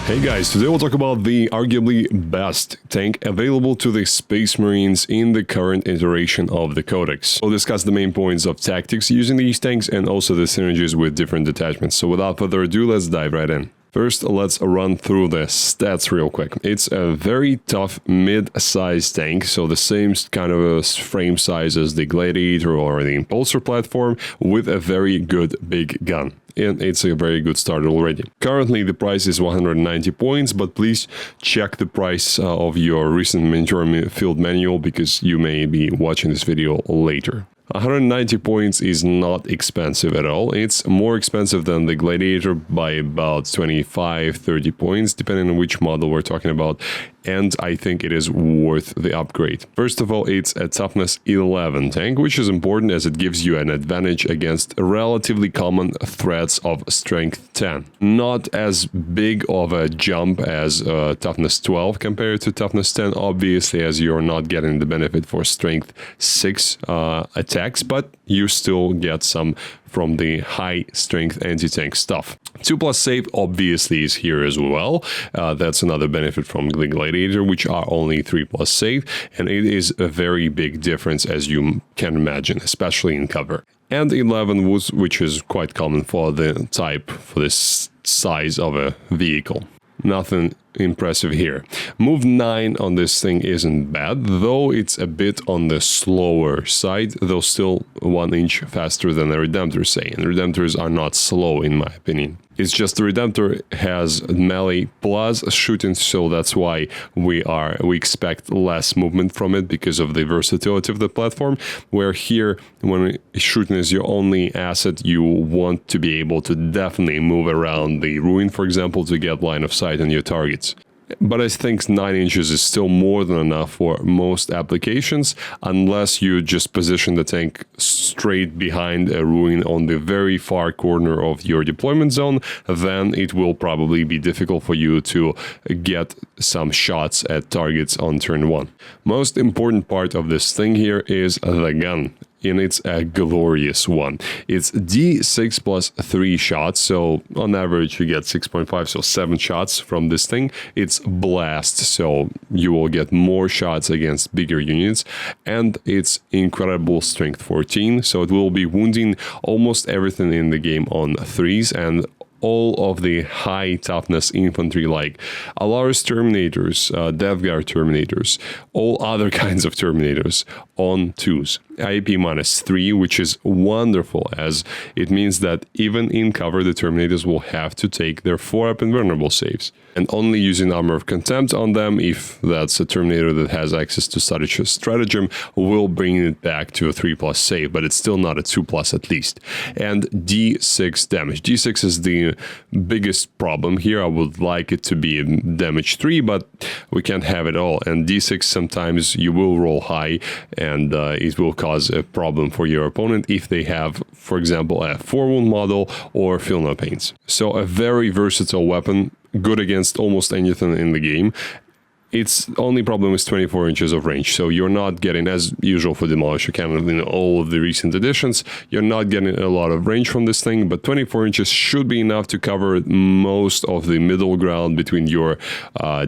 Hey guys, today we'll talk about the arguably best tank available to the Space Marines in the current iteration of the Codex. We'll discuss the main points of tactics using these tanks and also the synergies with different detachments. So without further ado, let's dive right in. First, let's run through the stats real quick. It's a very tough mid-size tank, so the same kind of a frame size as the Gladiator or the Impulsor platform with a very good big gun. And it's a very good start already. Currently, the price is 190 points, but please check the price of your recent miniature field manual because you may be watching this video later. 190 points is not expensive at all. It's more expensive than the Gladiator by about 25-30 points, depending on which model we're talking about, and I think it is worth the upgrade. First of all, it's a toughness 11 tank, which is important as it gives you an advantage against relatively common threats of strength 10. Not as big of a jump as toughness 12 compared to toughness 10, obviously, as you're not getting the benefit for strength 6 attacks, but you still get some from the high strength anti-tank stuff. 2+ save obviously is here as well. That's another benefit from the Gladiator, which are only 3+ save, and it is a very big difference as you can imagine, especially in cover. And 11 wounds, which is quite common for the type, for this size of a vehicle. Nothing impressive here. Move 9 on this thing isn't bad, though it's a bit on the slower side, though still 1 inch faster than the Redemptor, say, and Redemptors are not slow in my opinion. It's just the Redemptor has melee plus shooting, so that's why we expect less movement from it because of the versatility of the platform, where here, when shooting is your only asset, you want to be able to definitely move around the ruin, for example, to get line of sight on your targets. But I think 9 inches is still more than enough for most applications, unless you just position the tank straight behind a ruin on the very far corner of your deployment zone, then it will probably be difficult for you to get some shots at targets on turn 1. Most important part of this thing here is the gun. And it's a glorious one. It's D6 plus 3 shots, so on average you get 6.5, so 7 shots from this thing. It's blast, so you will get more shots against bigger units, and it's incredible strength 14, so it will be wounding almost everything in the game on 3s, and all of the high toughness infantry like Alaris Terminators, Death Guard Terminators, all other kinds of Terminators on 2s. IAP -3, which is wonderful, as it means that even in cover, the Terminators will have to take their 4-up invulnerable saves. And only using Armor of Contempt on them, if that's a Terminator that has access to such a stratagem, will bring it back to a 3+ save, but it's still not a 2+ at least. And D6 damage. D6 is the biggest problem here. I would like it to be damage 3, but we can't have it all. And D6 sometimes you will roll high, and it will cause a problem for your opponent if they have, for example, a 4-wound model or feel no pains. So a very versatile weapon, good against almost anything in the game. Its only problem is 24 inches of range, so you're not getting, as usual for Demolisher Cannon in all of the recent editions, you're not getting a lot of range from this thing, but 24 inches should be enough to cover most of the middle ground between your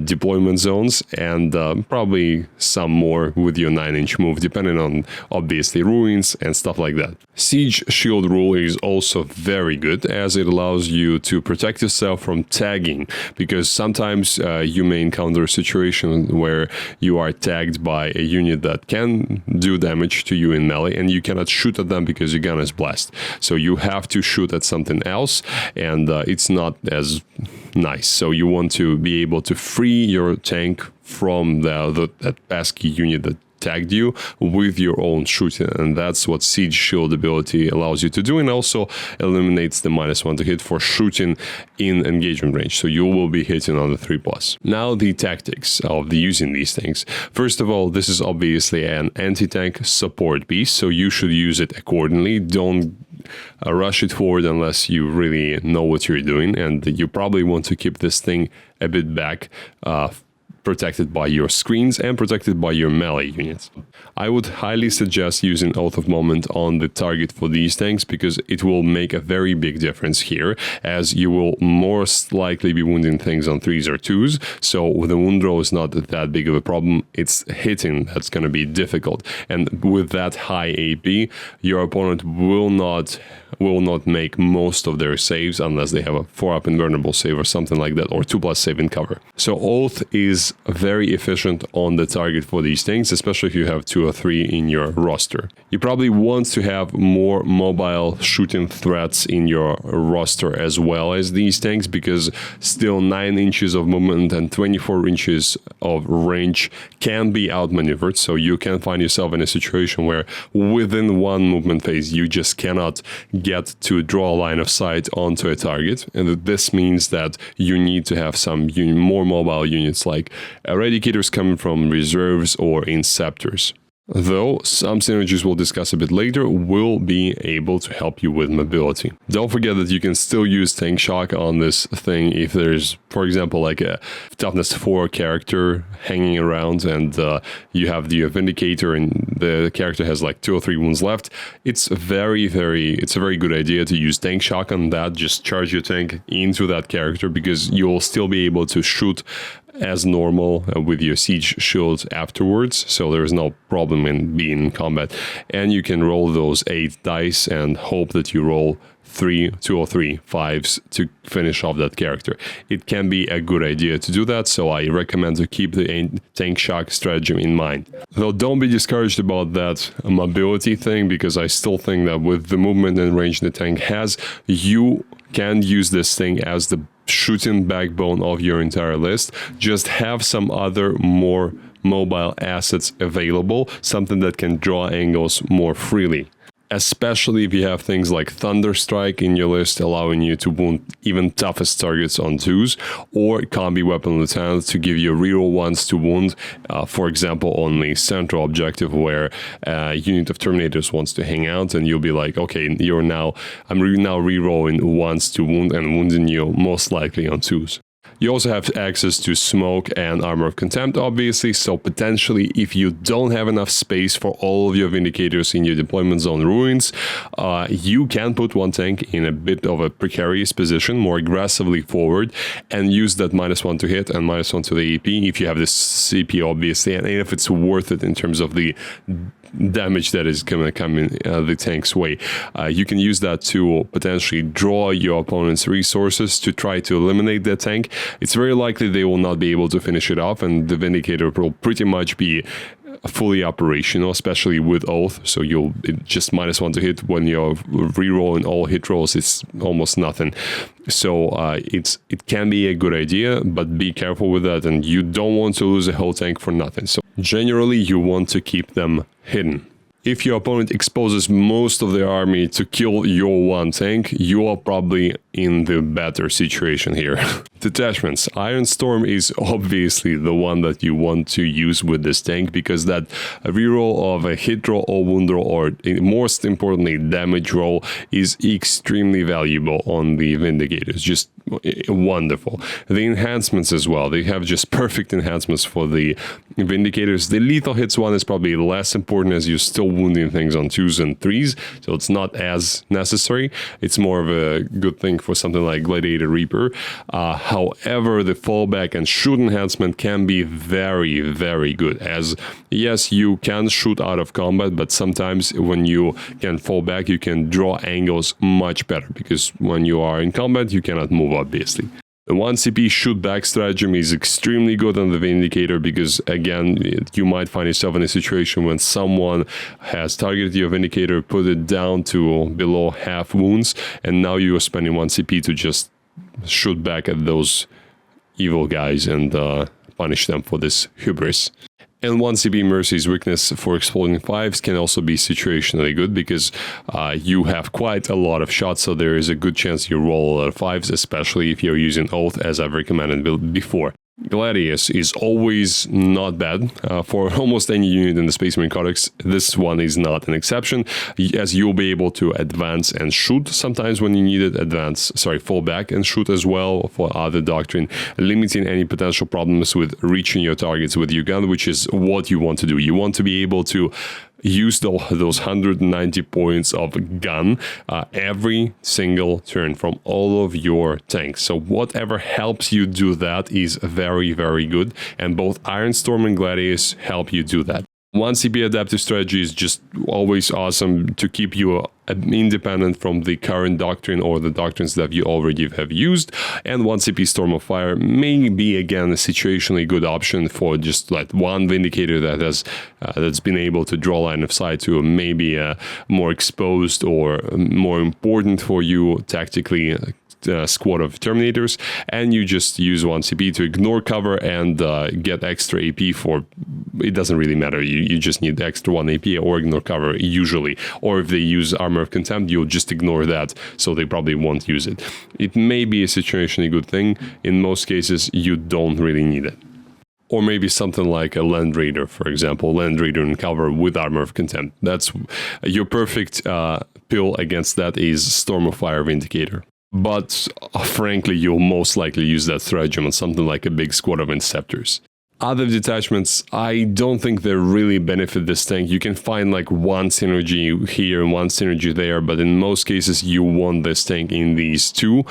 deployment zones, and probably some more with your 9-inch move, depending on, obviously, ruins and stuff like that. Siege Shield rule is also very good, as it allows you to protect yourself from tagging, because sometimes you may encounter a situation where you are tagged by a unit that can do damage to you in melee, and you cannot shoot at them because your gun is blast. So you have to shoot at something else, and it's not as nice. So you want to be able to free your tank from that pesky unit that tagged you with your own shooting, and that's what Siege Shield ability allows you to do, and also eliminates the -1 to hit for shooting in engagement range, so you will be hitting on the 3+. Now the tactics of using these things. First of all, this is obviously an anti-tank support piece, so you should use it accordingly. Don't rush it forward unless you really know what you're doing, and you probably want to keep this thing a bit back, protected by your screens and protected by your melee units. I would highly suggest using Oath of Moment on the target for these tanks because it will make a very big difference here, as you will most likely be wounding things on 3s or 2s, so the wound roll is not that big of a problem. It's hitting that's going to be difficult, and with that high AP, your opponent will not make most of their saves unless they have a 4-up invulnerable save or something like that, or 2+ save in cover. So Oath is very efficient on the target for these things, especially if you have 2 or 3 in your roster. You probably want to have more mobile shooting threats in your roster as well as these tanks, because still 9 inches of movement and 24 inches of range can be outmaneuvered, so you can find yourself in a situation where within one movement phase you just cannot get to draw a line of sight onto a target, and this means that you need to have some more mobile units like Eradicators coming from reserves or Inceptors. Though some synergies we'll discuss a bit later will be able to help you with mobility. Don't forget that you can still use Tank Shock on this thing if there's, for example, like a toughness 4 character hanging around and you have the Vindicator and the character has like 2 or 3 wounds left. It's a very good idea to use Tank Shock on that. Just charge your tank into that character because you'll still be able to shoot as normal with your siege shield afterwards, so there is no problem in being in combat, and you can roll those 8 dice and hope that you roll 2 or 3 5s to finish off that character. It can be a good idea to do that, so I recommend to keep the Tank Shock strategy in mind. Though don't be discouraged about that mobility thing, because I still think that with the movement and range the tank has, you can use this thing as the shooting backbone of your entire list. Just have some other more mobile assets available, something that can draw angles more freely. Especially if you have things like Thunderstrike in your list, allowing you to wound even toughest targets on 2s, or Combi Weapon Lieutenant to give you reroll 1s to wound, for example, on the central objective where a unit of Terminators wants to hang out, and you'll be like, okay, I'm now rerolling 1s to wound and wounding you most likely on 2s. You also have access to Smoke and Armor of Contempt, obviously, so potentially if you don't have enough space for all of your Vindicators in your deployment zone ruins, you can put one tank in a bit of a precarious position, more aggressively forward, and use that -1 to hit and -1 to the AP if you have this CP, obviously, and if it's worth it in terms of the damage that is going to come in the tank's way. You can use that to potentially draw your opponent's resources to try to eliminate that tank. It's very likely they will not be able to finish it off, and the Vindicator will pretty much be fully operational, especially with Oath, so you'll just -1 to hit. When you're rerolling all hit rolls, it's almost nothing. So it can be a good idea, but be careful with that, and you don't want to lose a whole tank for nothing. So generally you want to keep them hidden. If your opponent exposes most of their army to kill your one tank, you are probably in the better situation here. Detachments. Iron Storm is obviously the one that you want to use with this tank, because that reroll of a hit roll or wound roll, or most importantly damage roll, is extremely valuable on the Vindicators. Just wonderful. The enhancements as well, they have just perfect enhancements for the Vindicators. The lethal hits one is probably less important, as you're still wounding things on 2s and 3s, so it's not as necessary. It's more of a good thing for something like Gladiator Reaper. However, the fallback and shoot enhancement can be very, very good, as yes, you can shoot out of combat, but sometimes when you can fall back, you can draw angles much better, because when you are in combat, you cannot move, obviously. The 1 CP shoot back stratagem is extremely good on the Vindicator, because again, you might find yourself in a situation when someone has targeted your Vindicator, put it down to below half wounds, and now you are spending 1 CP to just shoot back at those evil guys and punish them for this hubris. And 1 CP Mercy's weakness for exploding 5s can also be situationally good, because you have quite a lot of shots, so there is a good chance you roll a lot of 5s, especially if you're using Oath, as I've recommended before. Gladius is always not bad for almost any unit in the Space Marine Codex. This one is not an exception, as you'll be able to advance and shoot sometimes when you need it, fall back and shoot as well for other doctrine, limiting any potential problems with reaching your targets with your gun, which is what you want to do. You want to be able to use those 190 points of gun every single turn from all of your tanks. So whatever helps you do that is very, very good. And both Ironstorm and Gladius help you do that. 1 CP adaptive strategy is just always awesome to keep you independent from the current doctrine or the doctrines that you already have used. And 1 CP Storm of Fire may be, again, a situationally good option for just like one Vindicator that has that's been able to draw line of sight to maybe a more exposed or more important for you tactically squad of Terminators, and you just use 1 CP to ignore cover and get extra AP for, it doesn't really matter, you just need extra 1 AP or ignore cover usually, or if they use Armor of Contempt, you'll just ignore that, so they probably won't use it. It may be a situationally good thing, in most cases you don't really need it. Or maybe something like a Land Raider, for example, Land Raider in cover with Armor of Contempt. That's your perfect pill against that is Storm of Fire Vindicator. But frankly, you'll most likely use that stratagem on something like a big squad of Inceptors. Other detachments, I don't think they really benefit this tank. You can find like one synergy here and one synergy there, but in most cases you want this tank in these two.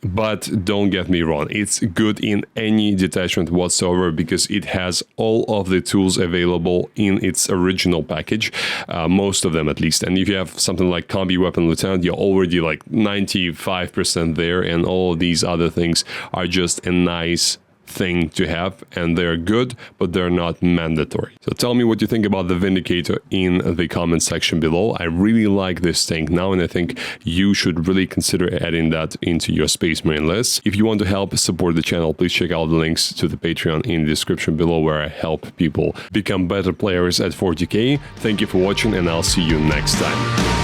But don't get me wrong, it's good in any detachment whatsoever because it has all of the tools available in its original package, most of them at least. And if you have something like Combi Weapon Lieutenant, you're already like 95% there, and all of these other things are just a nice thing to have, and they're good, but they're not mandatory. So tell me what you think about the Vindicator in the comment section below. I really like this tank now, and I think you should really consider adding that into your Space Marine list. If you want to help support the channel, please check out the links to the Patreon in the description below, where I help people become better players at 40K. Thank you for watching, and I'll see you next time.